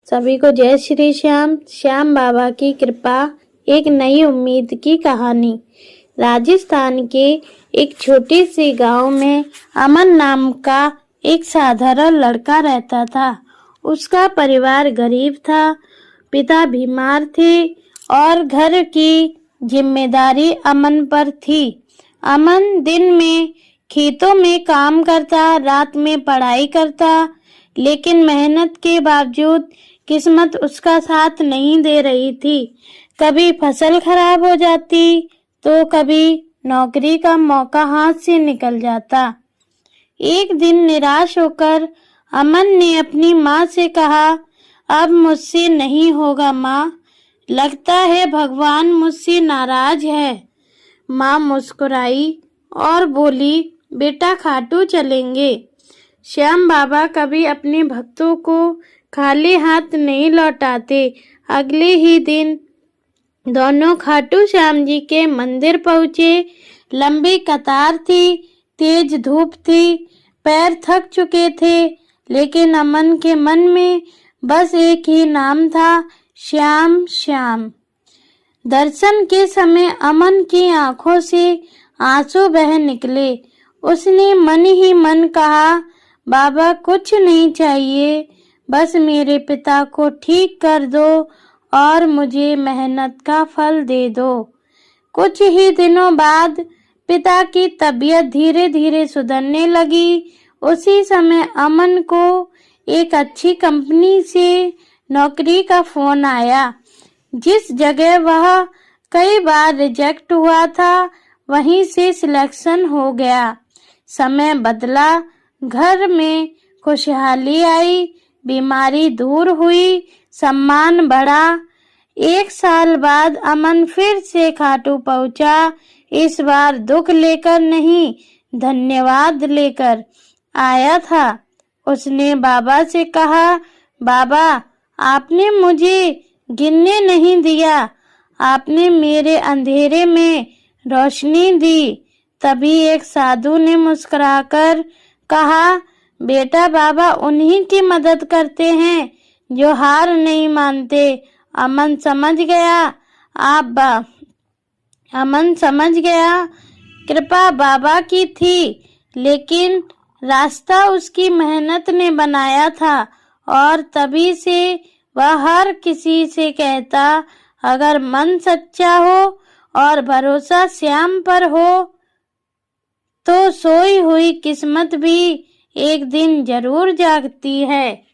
सभी को जय श्री श्याम। श्याम बाबा की कृपा, एक नई उम्मीद की कहानी। राजस्थान के एक छोटे से गांव में अमन नाम का एक साधारण लड़का रहता था। उसका परिवार गरीब था, पिता बीमार थे और घर की जिम्मेदारी अमन पर थी। अमन दिन में खेतों में काम करता, रात में पढ़ाई करता, लेकिन मेहनत के बावजूद किस्मत उसका साथ नहीं दे रही थी। कभी फसल खराब हो जाती तो कभी नौकरी का मौका हाथ से निकल जाता। एक दिन निराश होकर अमन ने अपनी माँ से कहा, अब मुझसे नहीं होगा माँ, लगता है भगवान मुझसे नाराज है। माँ मुस्कुराई और बोली, बेटा खाटू चलेंगे। श्याम बाबा कभी अपने भक्तों को खाली हाथ नहीं लौटाते। अगले ही दिन दोनों खाटू श्याम जी के मंदिर पहुँचे। लंबी कतार थी, तेज धूप थी, पैर थक चुके थे, लेकिन अमन के मन में बस एक ही नाम था, श्याम श्याम। दर्शन के समय अमन की आंखों से आंसू बह निकले। उसने मन ही मन कहा, बाबा कुछ नहीं चाहिए, बस मेरे पिता को ठीक कर दो और मुझे मेहनत का फल दे दो। कुछ ही दिनों बाद पिता की तबीयत धीरे धीरे सुधरने लगी। उसी समय अमन को एक अच्छी कंपनी से नौकरी का फोन आया। जिस जगह वह कई बार रिजेक्ट हुआ था, वहीं से सिलेक्शन हो गया। समय बदला, घर में खुशहाली आई, बीमारी दूर हुई, सम्मान बढ़ा। 1 साल बाद अमन फिर से खाटू पहुंचा। इस बार दुख लेकर नहीं, धन्यवाद लेकर आया था। उसने बाबा से कहा, बाबा आपने मुझे गिनने नहीं दिया, आपने मेरे अंधेरे में रोशनी दी। तभी एक साधु ने मुस्कुराकर कहा, बेटा बाबा उन्हीं की मदद करते हैं जो हार नहीं मानते। अमन समझ गया कृपा बाबा की थी, लेकिन रास्ता उसकी मेहनत ने बनाया था। और तभी से वह हर किसी से कहता, अगर मन सच्चा हो और भरोसा श्याम पर हो तो सोई हुई किस्मत भी एक दिन जरूर जागती है।